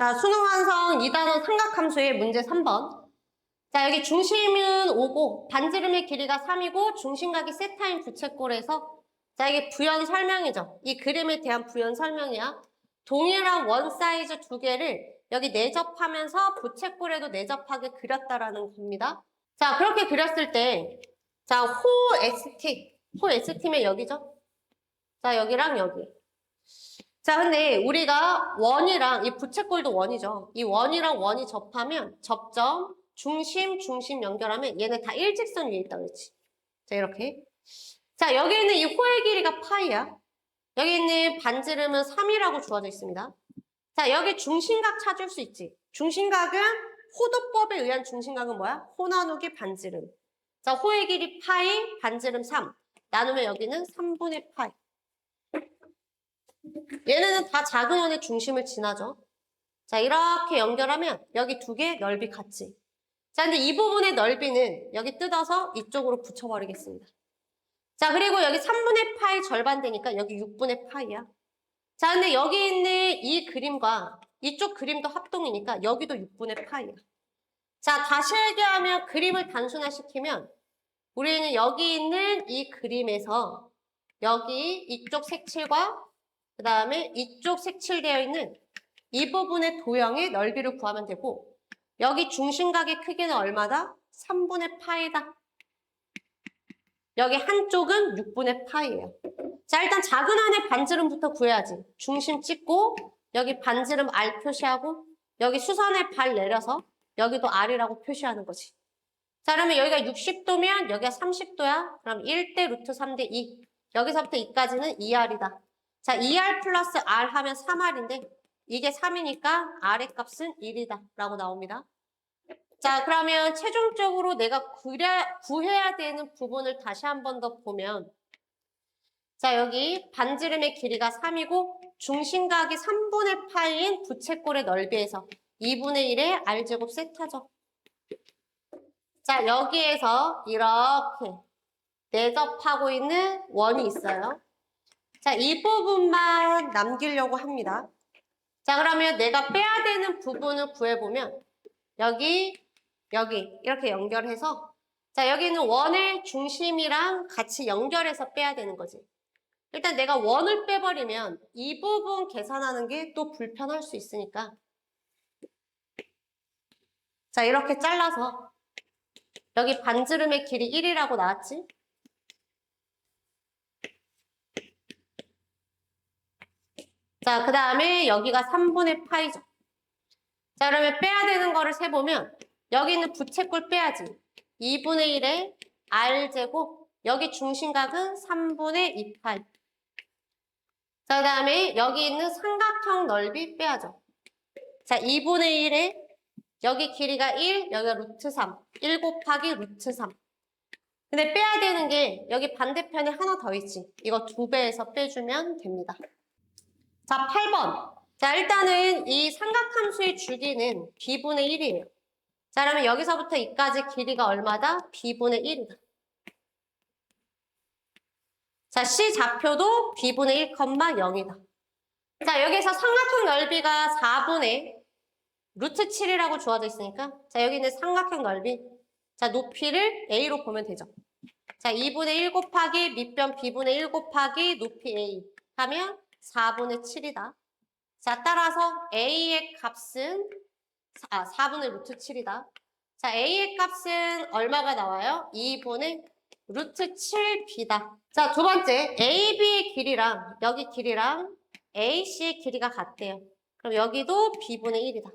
자, 수능 완성 2단원 삼각함수의 문제 3번. 자, 여기 중심은 5고 반지름의 길이가 3이고 중심각이 세타인 부채꼴에서 자, 이게 부연 설명이죠. 이 그림에 대한 부연 설명이야. 동일한 원 사이즈 두 개를 여기 내접하면서 부채꼴에도 내접하게 그렸다라는 겁니다. 자, 그렇게 그렸을 때 자, 호 ST면 여기죠. 자, 여기랑 여기. 자, 근데 우리가 원이랑, 이 부채꼴도 원이죠. 이 원이랑 원이 접하면, 접점, 중심 연결하면 얘네 다 일직선 위에 있다 그랬지. 자, 이렇게. 자, 여기 있는 이 호의 길이가 파이야. 여기 있는 반지름은 3이라고 주어져 있습니다. 자, 여기 중심각 찾을 수 있지. 중심각은, 호도법에 의한 중심각은 뭐야? 호 나누기 반지름. 자, 호의 길이 파이, 반지름 3. 나누면 여기는 3분의 파이. 얘네는 다 작은 원의 중심을 지나죠. 자, 이렇게 연결하면 여기 두 개 넓이 같지. 자, 근데 이 부분의 넓이는 여기 뜯어서 이쪽으로 붙여버리겠습니다. 자, 그리고 여기 3분의 파이 절반 되니까 여기 6분의 파이야. 자, 근데 여기 있는 이 그림과 이쪽 그림도 합동이니까 여기도 6분의 파이야. 자, 다시 얘기하면 그림을 단순화시키면 우리는 여기 있는 이 그림에서 여기 이쪽 색칠과 그 다음에 이쪽 색칠되어 있는 이 부분의 도형의 넓이를 구하면 되고 여기 중심각의 크기는 얼마다? 3분의 파이다. 여기 한쪽은 6분의 파이예요. 자, 일단 작은 안의 반지름부터 구해야지. 중심 찍고 여기 반지름 R 표시하고 여기 수선의 발 내려서 여기도 R이라고 표시하는 거지. 자, 그러면 여기가 60도면 여기가 30도야. 그럼 1대 루트 3대 2. 여기서부터 2까지는 2R이다. 자, 2R 플러스 R 하면 3R인데 이게 3이니까 R의 값은 1이다 라고 나옵니다. 자, 그러면 최종적으로 내가 구해야 되는 부분을 다시 한 번 더 보면 자, 여기 반지름의 길이가 3이고 중심각이 3분의 파이인 부채꼴의 넓이에서 2분의 1의 R제곱 세타죠. 자, 여기에서 이렇게 내접하고 있는 원이 있어요. 자, 이 부분만 남기려고 합니다. 자, 그러면 내가 빼야 되는 부분을 구해보면 여기 이렇게 연결해서 자, 여기 있는 원의 중심이랑 같이 연결해서 빼야 되는 거지. 일단 내가 원을 빼버리면 이 부분 계산하는 게 또 불편할 수 있으니까 자, 이렇게 잘라서 여기 반지름의 길이 1이라고 나왔지? 자, 그 다음에 여기가 3분의 파이죠. 자, 그러면 빼야 되는 거를 세보면 여기 있는 부채꼴 빼야지. 2분의 1의 R제곱 여기 중심각은 3분의 2파이. 자, 그 다음에 여기 있는 삼각형 넓이 빼야죠. 자, 2분의 1에 여기 길이가 1, 여기가 루트 3. 1 곱하기 루트 3. 근데 빼야 되는 게 여기 반대편에 하나 더 있지. 이거 2배에서 빼주면 됩니다. 자, 8번. 자, 일단은 이 삼각함수의 주기는 b분의 1이에요. 자, 그러면 여기서부터 이까지 길이가 얼마다? b분의 1이다. 자, C 좌표도 b분의 1, 0이다. 자, 여기서 삼각형 넓이가 4분의 루트 7이라고 주어져 있으니까 자, 여기 있는 삼각형 넓이 자, 높이를 A로 보면 되죠. 자, 2분의 1 곱하기 밑변 b분의 1 곱하기 높이 A 하면 4분의 7이다. 자, 따라서 A의 값은 4분의 루트 7이다. 자, A의 값은 얼마가 나와요? 2분의 루트 7B다. 자, 두 번째, AB의 길이랑 여기 길이랑 AC의 길이가 같대요. 그럼 여기도 B분의 1이다.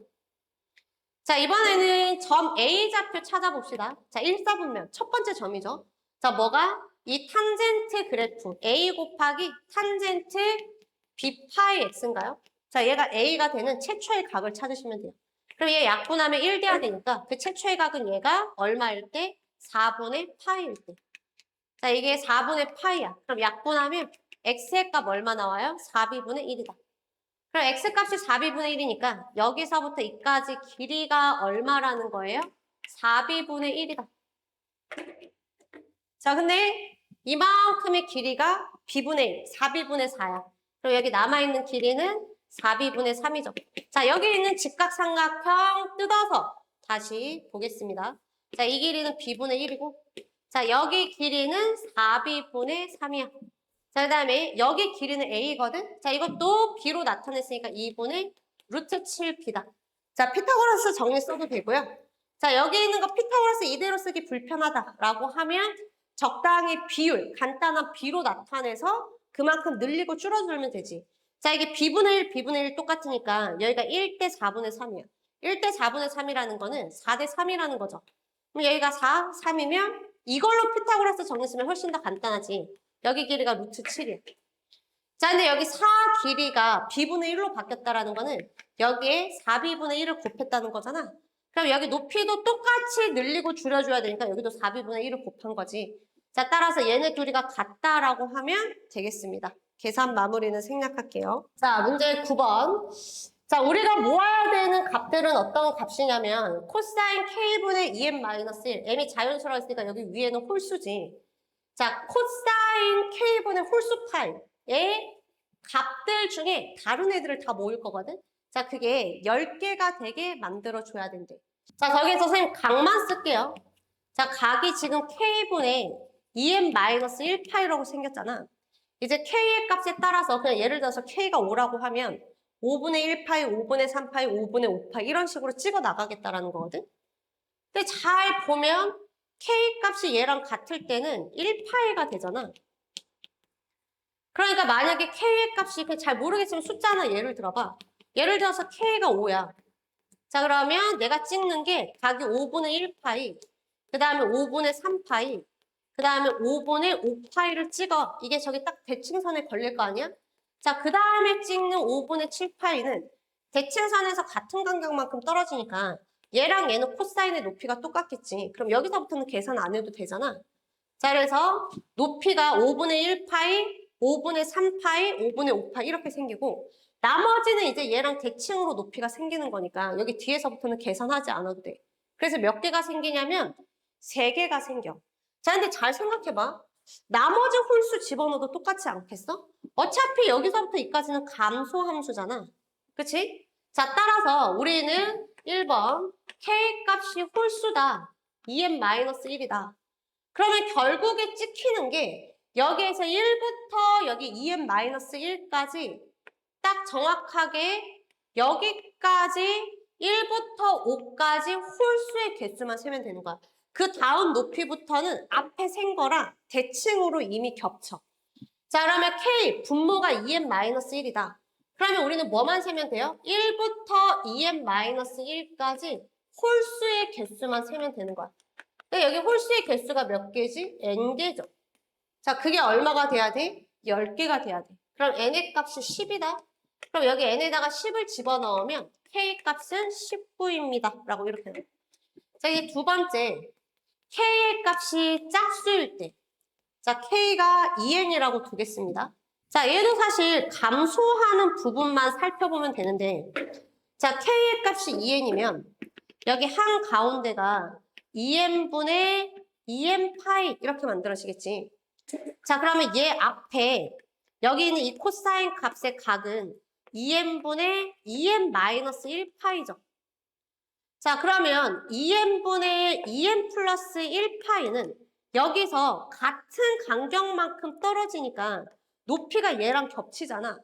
자, 이번에는 점 A 좌표 찾아봅시다. 자, 1사분면 첫 번째 점이죠. 자, 뭐가? 이 탄젠트 그래프 A 곱하기 탄젠트 B 파이 X인가요? 자, 얘가 A가 되는 최초의 각을 찾으시면 돼요. 그럼 얘 약분하면 1 돼야 되니까 그 최초의 각은 얘가 얼마일 때? 4분의 파이일 때. 자, 이게 4분의 파이야. 그럼 약분하면 X의 값 얼마 나와요? 4B분의 1이다. 그럼 X값이 4B분의 1이니까 여기서부터 이까지 길이가 얼마라는 거예요? 4B분의 1이다. 자, 근데 이만큼의 길이가 B분의 1, 4B분의 4야. 그럼 여기 남아있는 길이는 4b분의 3이죠. 자, 여기 있는 직각삼각형 뜯어서 다시 보겠습니다. 자, 이 길이는 b분의 1이고, 자, 여기 길이는 4b분의 3이야. 자, 그 다음에 여기 길이는 a거든? 자, 이것도 b로 나타냈으니까 2분의 루트 7b다. 자, 피타고라스 정리 써도 되고요. 자, 여기 있는 거 피타고라스 이대로 쓰기 불편하다라고 하면 적당히 비율, 간단한 b로 나타내서 그만큼 늘리고 줄어들면 되지. 자, 이게 b분의 1, b분의 1 똑같으니까 여기가 1대 4분의 3이야. 1대 4분의 3이라는 거는 4대 3이라는 거죠. 그럼 여기가 4, 3이면 이걸로 피타고라스 정리 쓰면 훨씬 더 간단하지. 여기 길이가 루트 7이야. 자, 근데 여기 4 길이가 b분의 1로 바뀌었다라는 거는 여기에 4b분의 1을 곱했다는 거잖아. 그럼 여기 높이도 똑같이 늘리고 줄여줘야 되니까 여기도 4b분의 1을 곱한 거지. 자, 따라서 얘네 둘이가 같다라고 하면 되겠습니다. 계산 마무리는 생략할게요. 자, 문제 9번. 자, 우리가 모아야 되는 값들은 어떤 값이냐면 코사인 k분의 2m-1. m이 자연수라고 했으니까 여기 위에는 홀수지. 자, 코사인 k분의 홀수 파이의 값들 중에 다른 애들을 다 모을 거거든? 자, 그게 10개가 되게 만들어줘야 된대. 자, 저기서 선생님 각만 쓸게요. 자, 각이 지금 k분의 2m-1파이라고 생겼잖아. 이제 k의 값에 따라서 그냥 예를 들어서 k가 5라고 하면 5분의 1파이, 5분의 3파이, 5분의 5파이 이런 식으로 찍어 나가겠다라는 거거든? 근데 잘 보면 k 값이 얘랑 같을 때는 1파이가 되잖아. 그러니까 만약에 k의 값이 잘 모르겠으면 숫자 하나 예를 들어봐. 예를 들어서 k가 5야. 자, 그러면 내가 찍는 게 각이 5분의 1파이, 그 다음에 5분의 3파이, 그 다음에 5분의 5파이를 찍어. 이게 저기 딱 대칭선에 걸릴 거 아니야? 자, 그 다음에 찍는 5분의 7파이는 대칭선에서 같은 간격만큼 떨어지니까 얘랑 얘는 코사인의 높이가 똑같겠지. 그럼 여기서부터는 계산 안 해도 되잖아. 자, 그래서 높이가 5분의 1파이, 5분의 3파이, 5분의 5파이 이렇게 생기고 나머지는 이제 얘랑 대칭으로 높이가 생기는 거니까 여기 뒤에서부터는 계산하지 않아도 돼. 그래서 몇 개가 생기냐면 3개가 생겨. 자, 근데 잘 생각해봐. 나머지 홀수 집어넣어도 똑같지 않겠어? 어차피 여기서부터 여기까지는 감소함수잖아. 그치? 자, 따라서 우리는 1번 K값이 홀수다. 2n-1이다. 그러면 결국에 찍히는 게 여기에서 1부터 여기 2n-1까지 딱 정확하게 여기까지 1부터 5까지 홀수의 개수만 세면 되는 거야. 그 다음 높이부터는 앞에 센 거랑 대칭으로 이미 겹쳐. 자, 그러면 K 분모가 2n-1이다. 그러면 우리는 뭐만 세면 돼요? 1부터 2n-1까지 홀수의 개수만 세면 되는 거야. 근데 여기 홀수의 개수가 몇 개지? n개죠. 자, 그게 얼마가 돼야 돼? 10개가 돼야 돼. 그럼 n의 값이 10이다. 그럼 여기 n에다가 10을 집어넣으면 k 값은 19입니다. 라고 이렇게 돼. 자, 이제 두 번째. k의 값이 짝수일 때. 자, k가 2n이라고 두겠습니다. 자, 얘도 사실 감소하는 부분만 살펴보면 되는데, 자, k의 값이 2n이면 여기 한 가운데가 2n분의 2n파이 이렇게 만들어지겠지. 자, 그러면 얘 앞에 여기 있는 이 코사인 값의 각은 2n분의 2n-1파이죠. 자, 그러면 2n분의 2n 플러스 1파이는 여기서 같은 간격만큼 떨어지니까 높이가 얘랑 겹치잖아.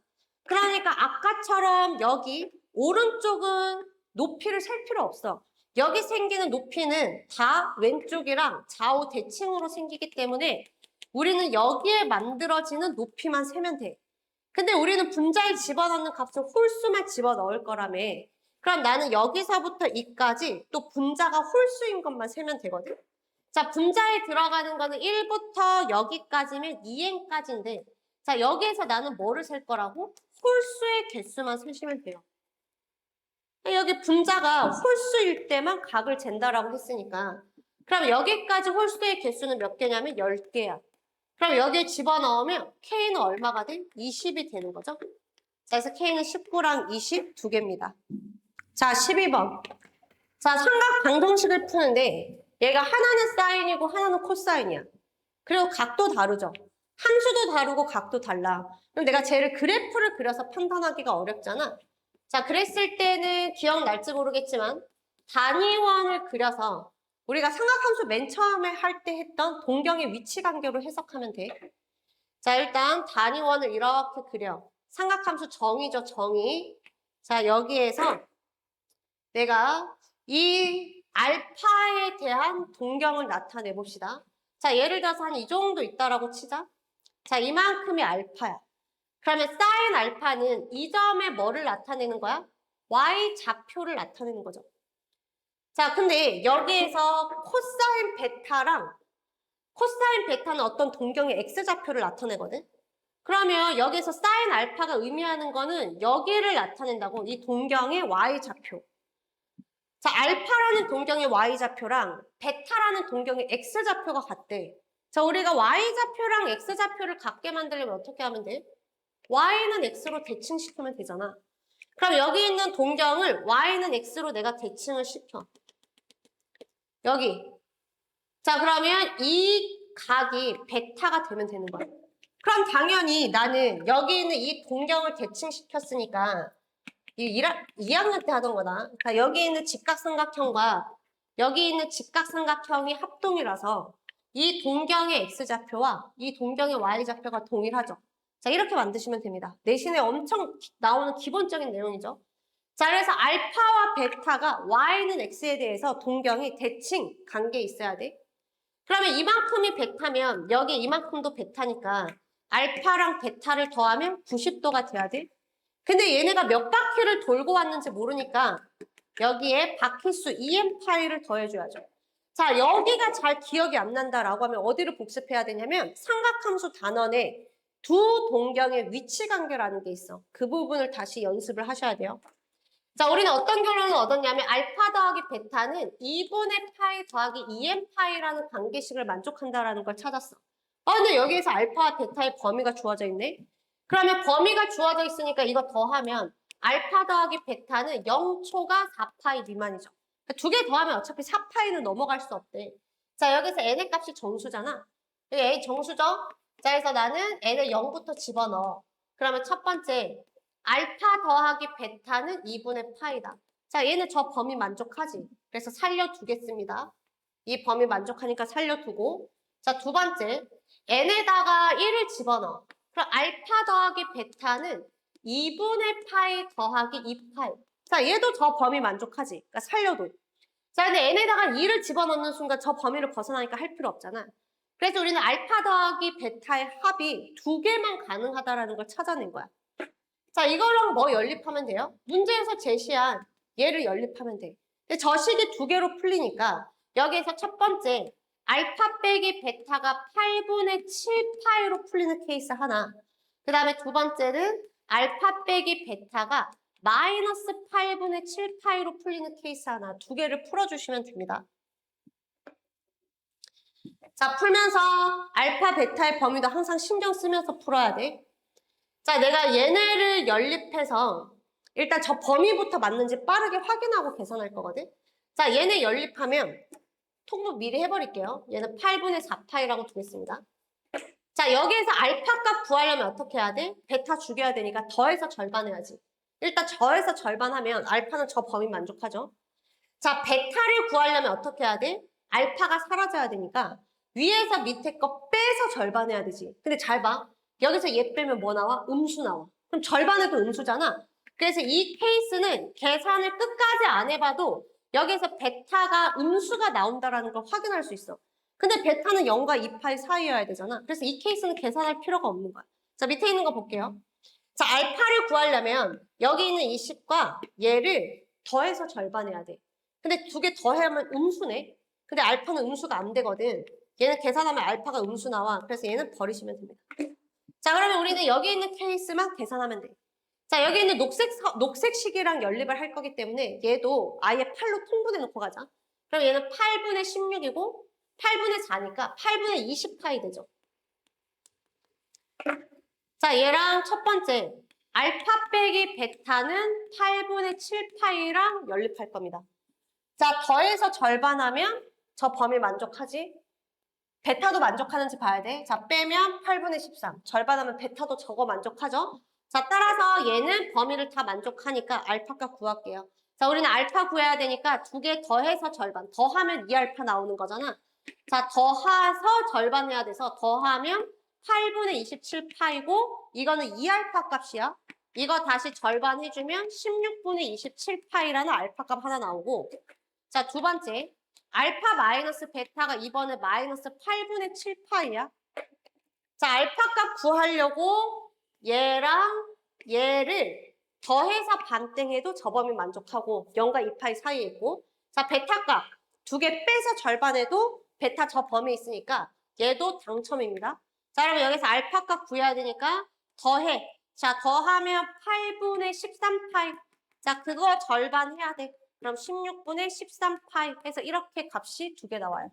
그러니까 아까처럼 여기 오른쪽은 높이를 셀 필요 없어. 여기 생기는 높이는 다 왼쪽이랑 좌우 대칭으로 생기기 때문에 우리는 여기에 만들어지는 높이만 세면 돼. 근데 우리는 분자에 집어넣는 값은 홀수만 집어넣을 거라며. 그럼 나는 여기서부터 이까지 또 분자가 홀수인 것만 세면 되거든. 자, 분자에 들어가는 거는 1부터 여기까지면 2n까지인데 자, 여기에서 나는 뭐를 셀 거라고? 홀수의 개수만 세시면 돼요. 여기 분자가 홀수일 때만 각을 잰다라고 했으니까 그럼 여기까지 홀수의 개수는 몇 개냐면 10개야. 그럼 여기에 집어넣으면 K는 얼마가 돼? 20이 되는 거죠. 자, 그래서 K는 19랑 20 두 개입니다. 자, 12번. 자, 삼각 방정식을 푸는데 얘가 하나는 사인이고 하나는 코사인이야. 그리고 각도 다르죠. 함수도 다르고 각도 달라. 그럼 내가 쟤를 그래프를 그려서 판단하기가 어렵잖아. 자, 그랬을 때는 기억날지 모르겠지만 단위원을 그려서 우리가 삼각함수 맨 처음에 할 때 했던 동경의 위치 관계로 해석하면 돼. 자, 일단 단위원을 이렇게 그려. 삼각함수 정의죠, 정의. 자, 여기에서 내가 이 알파에 대한 동경을 나타내 봅시다. 자, 예를 들어서 한 이 정도 있다라고 치자. 자, 이만큼이 알파야. 그러면 사인 알파는 이 점에 뭐를 나타내는 거야? y 좌표를 나타내는 거죠. 자, 근데 여기에서 코사인 베타는 어떤 동경의 x좌표를 나타내거든? 그러면 여기서 사인 알파가 의미하는 거는 여기를 나타낸다고, 이 동경의 y좌표. 자, 알파라는 동경의 y좌표랑 베타라는 동경의 x좌표가 같대. 자, 우리가 y좌표랑 x좌표를 같게 만들려면 어떻게 하면 돼? y는 x로 대칭시키면 되잖아. 그럼 여기 있는 동경을 y는 x로 내가 대칭을 시켜. 여기. 자, 그러면 이 각이 베타가 되면 되는 거야. 그럼 당연히 나는 여기 있는 이 동경을 대칭시켰으니까 2학년 때 하던 거다. 그러니까 여기 있는 직각삼각형과 여기 있는 직각삼각형이 합동이라서 이 동경의 x좌표와 이 동경의 y좌표가 동일하죠. 자, 이렇게 만드시면 됩니다. 내신에 엄청 나오는 기본적인 내용이죠. 자, 그래서 알파와 베타가 y는 x에 대해서 동경이 대칭 관계에 있어야 돼. 그러면 이만큼이 베타면 여기 이만큼도 베타니까 알파랑 베타를 더하면 90도가 돼야 돼. 근데 얘네가 몇 바퀴를 돌고 왔는지 모르니까 여기에 바퀴수 EM파이를 더해줘야죠. 자, 여기가 잘 기억이 안 난다라고 하면 어디를 복습해야 되냐면 삼각함수 단원에 두 동경의 위치 관계라는 게 있어. 그 부분을 다시 연습을 하셔야 돼요. 자, 우리는 어떤 결론을 얻었냐면 알파 더하기 베타는 2분의 파이 더하기 2n파이라는 관계식을 만족한다라는 걸 찾았어. 근데 여기에서 알파와 베타의 범위가 주어져 있네. 그러면 범위가 주어져 있으니까 이거 더하면 알파 더하기 베타는 0초가 4파이 미만이죠. 두 개 더하면 어차피 4파이는 넘어갈 수 없대. 자, 여기서 n의 값이 정수잖아. 여기 a 정수죠? 자, 그래서 나는 n을 0부터 집어넣어. 그러면 첫 번째 알파 더하기 베타는 2분의 파이다. 자, 얘는 저 범위 만족하지. 그래서 살려두겠습니다. 이 범위 만족하니까 살려두고. 자, 두 번째 n에다가 1을 집어넣어. 그럼 알파 더하기 베타는 2분의 파이 더하기 2파이. 자, 얘도 저 범위 만족하지. 그러니까 살려도. 자, 근데 n에다가 2를 집어넣는 순간 저 범위를 벗어나니까 할 필요 없잖아. 그래서 우리는 알파 더하기 베타의 합이 두 개만 가능하다라는 걸 찾아낸 거야. 자, 이거랑 뭐 연립하면 돼요? 문제에서 제시한 얘를 연립하면 돼. 근데 저 식이 두 개로 풀리니까 여기에서 첫 번째 알파 빼기 베타가 8분의 7파이로 풀리는 케이스 하나. 그 다음에 두 번째는 알파 빼기 베타가 마이너스 8분의 7파이로 풀리는 케이스 하나. 두 개를 풀어주시면 됩니다. 자, 풀면서 알파 베타의 범위도 항상 신경 쓰면서 풀어야 돼. 자, 내가 얘네를 연립해서 일단 저 범위부터 맞는지 빠르게 확인하고 계산할 거거든. 자, 얘네 연립하면 통분 미리 해버릴게요. 얘는 8분의 4파이라고 두겠습니다. 자, 여기에서 알파 값 구하려면 어떻게 해야 돼? 베타 죽여야 되니까 더해서 절반해야지. 일단 더해서 절반하면 알파는 저 범위 만족하죠. 자, 베타를 구하려면 어떻게 해야 돼? 알파가 사라져야 되니까 위에서 밑에 거 빼서 절반해야 되지. 근데 잘 봐. 여기서 얘 빼면 뭐 나와? 음수 나와. 그럼 절반해도 음수잖아. 그래서 이 케이스는 계산을 끝까지 안 해봐도 여기서 베타가 음수가 나온다라는 걸 확인할 수 있어. 근데 베타는 0과 2파이 사이여야 되잖아. 그래서 이 케이스는 계산할 필요가 없는 거야. 자, 밑에 있는 거 볼게요. 자, 알파를 구하려면 여기 있는 이 식과 얘를 더해서 절반해야 돼. 근데 두 개 더하면 음수네. 근데 알파는 음수가 안 되거든. 얘는 계산하면 알파가 음수 나와. 그래서 얘는 버리시면 됩니다. 자, 그러면 우리는 여기 있는 케이스만 계산하면 돼. 자, 여기 있는 녹색식이랑 연립을 할 거기 때문에 얘도 아예 8로 통분해 놓고 가자. 그럼 얘는 8분의 16이고 8분의 4니까 8분의 20파이 되죠. 자, 얘랑 첫 번째 알파 빼기 베타는 8분의 7파이랑 연립할 겁니다. 자, 더해서 절반하면 저 범위 만족하지? 베타도 만족하는지 봐야 돼. 자, 빼면 8분의 13. 절반하면 베타도 저거 만족하죠? 자, 따라서 얘는 범위를 다 만족하니까 알파값 구할게요. 자, 우리는 알파 구해야 되니까 두 개 더해서 절반. 더하면 2알파 나오는 거잖아. 자, 더해서 절반 해야 돼서 더하면 8분의 27파이고 이거는 2알파 값이야. 이거 다시 절반 해주면 16분의 27파이라는 알파 값 하나 나오고 자, 두 번째 알파 마이너스 베타가 이번에 마이너스 8분의 7파이야. 자, 알파 값 구하려고 얘랑 얘를 더해서 반땡해도 저 범위 만족하고 0과 2파이 사이에 있고 자, 베타 값 두 개 빼서 절반해도 베타 저 범위에 있으니까 얘도 당첨입니다. 자, 여러분 여기서 알파 값 구해야 되니까 더해. 자, 더하면 8분의 13파이. 자, 그거 절반 해야 돼. 그럼 16분의 13파이 해서 이렇게 값이 두 개 나와요.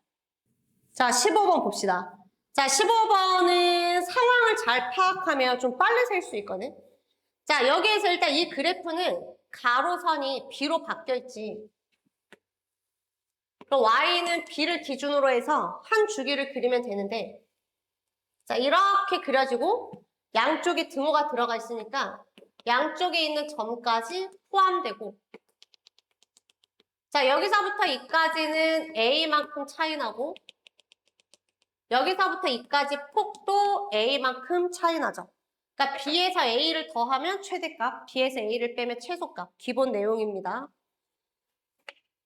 자, 15번 봅시다. 자, 15번은 상황을 잘 파악하면 좀 빨리 셀 수 있거든. 자, 여기에서 일단 이 그래프는 가로선이 B로 바뀌어 있지. 그럼 Y는 B를 기준으로 해서 한 주기를 그리면 되는데 자, 이렇게 그려지고 양쪽에 등호가 들어가 있으니까 양쪽에 있는 점까지 포함되고 자, 여기서부터 이까지는 A만큼 차이 나고 여기서부터 이까지 폭도 A만큼 차이 나죠. 그러니까 B에서 A를 더하면 최대값, B에서 A를 빼면 최소값. 기본 내용입니다.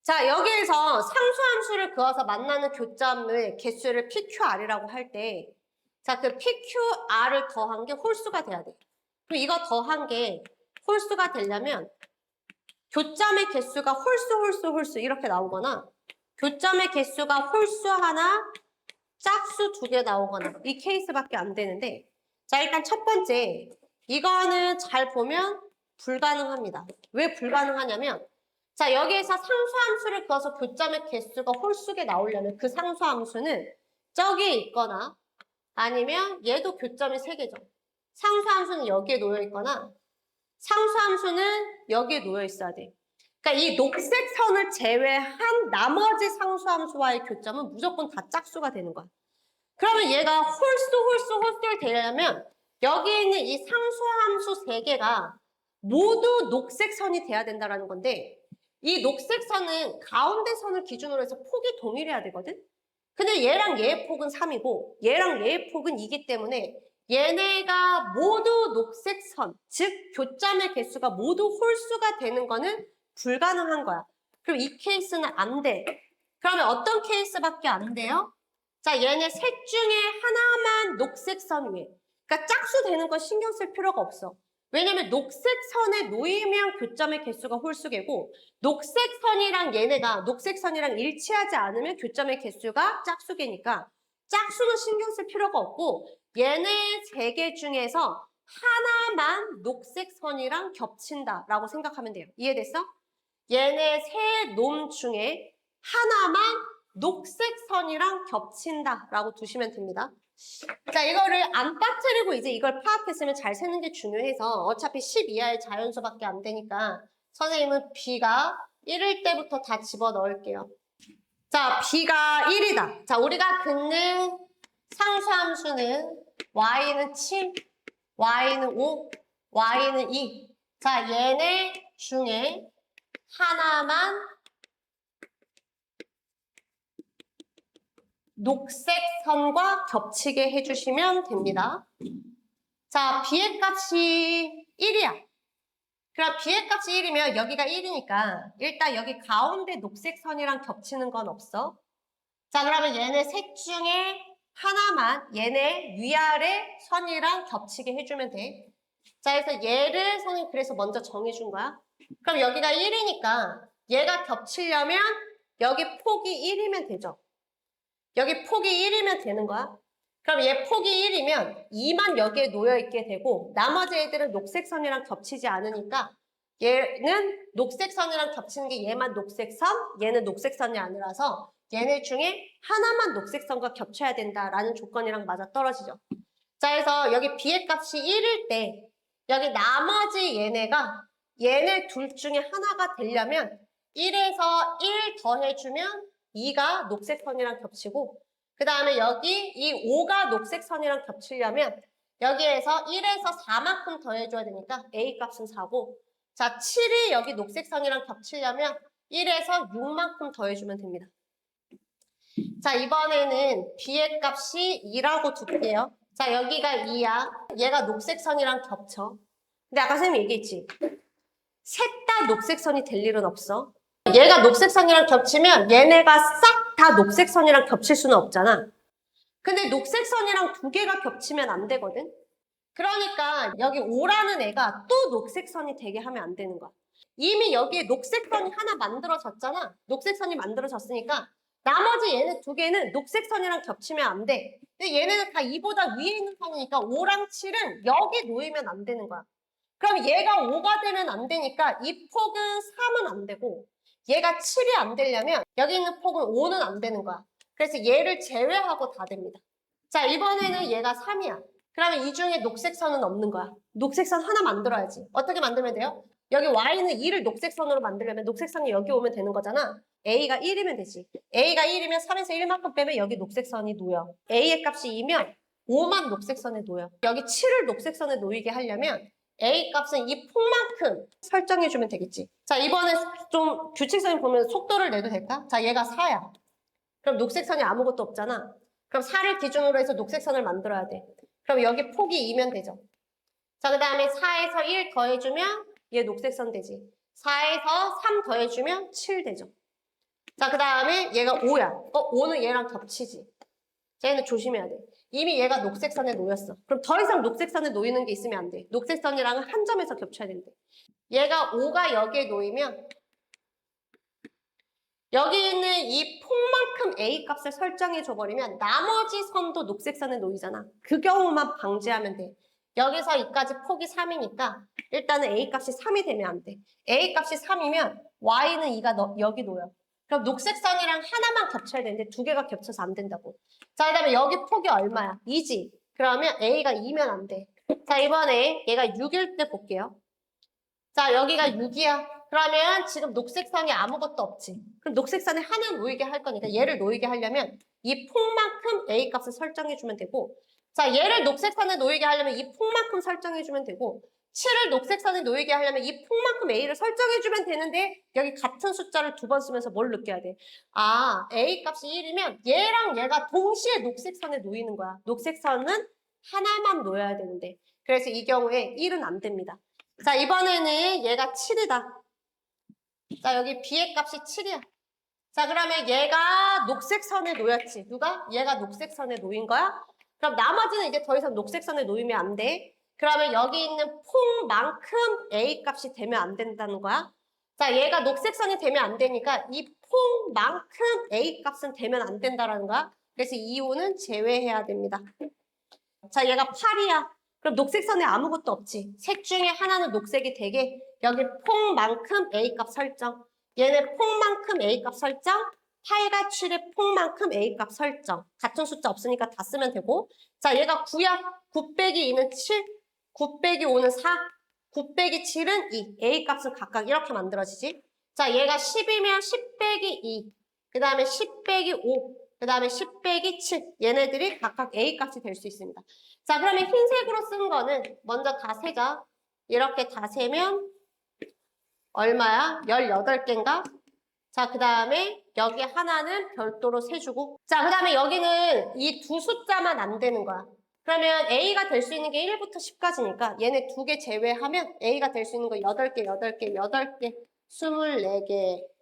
자, 여기에서 상수함수를 그어서 만나는 교점의 개수를 PQR이라고 할 때 자, 그 PQR을 더한 게 홀수가 돼야 돼. 그럼 이거 더한 게 홀수가 되려면 교점의 개수가 홀수 이렇게 나오거나 교점의 개수가 홀수 하나, 짝수 두 개 나오거나 이 케이스밖에 안 되는데 자, 일단 첫 번째 이거는 잘 보면 불가능합니다. 왜 불가능하냐면 자, 여기에서 상수함수를 그어서 교점의 개수가 홀수게 나오려면 그 상수함수는 저기에 있거나 아니면 얘도 교점이 3개죠. 상수함수는 여기에 놓여 있거나 상수함수는 여기에 놓여 있어야 돼. 그러니까 이 녹색 선을 제외한 나머지 상수함수와의 교점은 무조건 다 짝수가 되는 거야. 그러면 얘가 홀수를 되려면 여기 있는 이 상수함수 3개가 모두 녹색 선이 돼야 된다는 건데 이 녹색 선은 가운데 선을 기준으로 해서 폭이 동일해야 되거든? 근데 얘랑 얘의 폭은 3이고 얘랑 얘의 폭은 2이기 때문에 얘네가 모두 녹색 선, 즉 교점의 개수가 모두 홀수가 되는 거는 불가능한 거야. 그럼 이 케이스는 안 돼. 그러면 어떤 케이스밖에 안 돼요? 자, 얘네 셋 중에 하나만 녹색 선 위에. 그러니까 짝수 되는 건 신경 쓸 필요가 없어. 왜냐면 녹색 선에 놓이면 교점의 개수가 홀수개고 녹색 선이랑 얘네가 녹색 선이랑 일치하지 않으면 교점의 개수가 짝수개니까 짝수는 신경 쓸 필요가 없고 얘네 3개 중에서 하나만 녹색 선이랑 겹친다라고 생각하면 돼요. 이해됐어? 얘네 3놈 중에 하나만 녹색 선이랑 겹친다라고 두시면 됩니다. 자, 이거를 안 빠뜨리고 이제 이걸 파악했으면 잘 세는 게 중요해서 어차피 10 이하의 자연수밖에 안 되니까 선생님은 B가 1일 때부터 다 집어넣을게요. 자, B가 1이다. 자, 우리가 긋는 상수함수는 Y는 7, Y는 5, Y는 2. 자, 얘네 중에 하나만 녹색 선과 겹치게 해주시면 됩니다. 자, B의 값이 1이야. 그럼 B의 값이 1이면 여기가 1이니까 일단 여기 가운데 녹색 선이랑 겹치는 건 없어. 자, 그러면 얘네 셋 중에 하나만 얘네 위아래 선이랑 겹치게 해주면 돼. 자, 그래서 얘를 선생님 그래서 먼저 정해준 거야. 그럼 여기가 1이니까 얘가 겹치려면 여기 폭이 1이면 되죠. 여기 폭이 1이면 되는 거야. 그럼 얘 폭이 1이면 2만 여기에 놓여있게 되고 나머지 애들은 녹색 선이랑 겹치지 않으니까 얘는 녹색 선이랑 겹치는 게 얘만 녹색 선, 얘는 녹색 선이 아니라서 얘네 중에 하나만 녹색 선과 겹쳐야 된다라는 조건이랑 맞아떨어지죠. 자, 그래서 여기 B의 값이 1일 때 여기 나머지 얘네가 얘네 둘 중에 하나가 되려면 1에서 1 더해주면 2가 녹색 선이랑 겹치고 그 다음에 여기 이 5가 녹색 선이랑 겹치려면 여기에서 1에서 4만큼 더해줘야 되니까 A 값은 4고 자, 7이 여기 녹색 선이랑 겹치려면 1에서 6만큼 더해주면 됩니다. 자, 이번에는 B의 값이 2라고 둘게요. 자, 여기가 2야. 얘가 녹색 선이랑 겹쳐. 근데 아까 선생님이 얘기했지. 셋 다 녹색 선이 될 일은 없어. 얘가 녹색 선이랑 겹치면 얘네가 싹 다 녹색 선이랑 겹칠 수는 없잖아. 근데 녹색 선이랑 두 개가 겹치면 안 되거든. 그러니까 여기 5라는 애가 또 녹색 선이 되게 하면 안 되는 거야. 이미 여기에 녹색 선이 하나 만들어졌잖아. 녹색 선이 만들어졌으니까 나머지 얘네 두 개는 녹색 선이랑 겹치면 안 돼. 근데 얘네는 다 2보다 위에 있는 선이니까 5랑 7은 여기 놓이면 안 되는 거야. 그럼 얘가 5가 되면 안 되니까 이 폭은 3은 안 되고 얘가 7이 안 되려면 여기 있는 폭은 5는 안 되는 거야. 그래서 얘를 제외하고 다 됩니다. 자, 이번에는 얘가 3이야. 그러면 이 중에 녹색 선은 없는 거야. 녹색 선 하나 만들어야지. 어떻게 만들면 돼요? 여기 Y는 2를 녹색 선으로 만들려면 녹색 선이 여기 오면 되는 거잖아. A가 1이면 되지. A가 1이면 3에서 1만큼 빼면 여기 녹색 선이 놓여. A의 값이 2면 5만 녹색 선에 놓여. 여기 7을 녹색 선에 놓이게 하려면 A 값은 이 폭만큼 설정해주면 되겠지. 자, 이번에 좀 규칙선을 보면 속도를 내도 될까? 자, 얘가 4야. 그럼 녹색 선이 아무것도 없잖아. 그럼 4를 기준으로 해서 녹색 선을 만들어야 돼. 그럼 여기 폭이 2면 되죠. 자, 그 다음에 4에서 1 더해주면 얘 녹색 선 되지. 4에서 3 더해주면 7 되죠. 자, 그 다음에 얘가 5야. 5는 얘랑 겹치지. 자, 얘는 조심해야 돼. 이미 얘가 녹색 선에 놓였어. 그럼 더 이상 녹색 선에 놓이는 게 있으면 안 돼. 녹색 선이랑은 한 점에서 겹쳐야 된대. 얘가 5가 여기에 놓이면 여기 있는 이 폭만큼 A 값을 설정해 줘버리면 나머지 선도 녹색 선에 놓이잖아. 그 경우만 방지하면 돼. 여기서 이까지 폭이 3이니까 일단은 A 값이 3이 되면 안 돼. A 값이 3이면 Y는 2가 여기 놓여. 그럼 녹색 선이랑 하나만 겹쳐야 되는데 두 개가 겹쳐서 안 된다고. 자, 그 다음에 여기 폭이 얼마야? 2지. 그러면 A가 2면 안 돼. 자, 이번에 얘가 6일 때 볼게요. 자, 여기가 6이야. 그러면 지금 녹색 선이 아무것도 없지. 그럼 녹색 선에 하나 놓이게 할 거니까 얘를 놓이게 하려면 이 폭만큼 A 값을 설정해주면 되고 자, 얘를 녹색 선에 놓이게 하려면 이 폭만큼 설정해주면 되고 7을 녹색 선에 놓이게 하려면 이 폭만큼 A를 설정해주면 되는데 여기 같은 숫자를 두 번 쓰면서 뭘 느껴야 돼? 아, A 값이 1이면 얘랑 얘가 동시에 녹색 선에 놓이는 거야. 녹색 선은 하나만 놓여야 되는데 그래서 이 경우에 1은 안 됩니다. 자, 이번에는 얘가 7이다. 자, 여기 B의 값이 7이야. 자, 그러면 얘가 녹색 선에 놓였지. 누가? 얘가 녹색 선에 놓인 거야? 그럼 나머지는 이제 더 이상 녹색 선에 놓이면 안 돼. 그러면 여기 있는 폭만큼 A 값이 되면 안 된다는 거야. 자, 얘가 녹색 선이 되면 안 되니까 이 폭만큼 A 값은 되면 안 된다라는 거야. 그래서 이 5는 제외해야 됩니다. 자, 얘가 8이야. 그럼 녹색 선에 아무것도 없지. 색 중에 하나는 녹색이 되게 여기 폭만큼 A 값 설정. 얘네 폭만큼 A 값 설정. 8과 7의 폭만큼 A 값 설정. 같은 숫자 없으니까 다 쓰면 되고. 자, 얘가 9야. 9 빼기 2는 7. 9 빼기 5는 4. 9 빼기 7은 2. A 값은 각각 이렇게 만들어지지. 자, 얘가 10이면 10 빼기 2. 그 다음에 10 빼기 5. 그 다음에 10 빼기 7. 얘네들이 각각 A 값이 될 수 있습니다. 자, 그러면 흰색으로 쓴 거는 먼저 다 세자. 이렇게 다 세면 얼마야? 18개인가? 자, 그 다음에 여기 하나는 별도로 세주고 자, 그 다음에 여기는 이 두 숫자만 안 되는 거야. 그러면 A가 될 수 있는 게 1부터 10까지니까 얘네 두 개 제외하면 A가 될 수 있는 거 8개, 8개, 8개, 24개.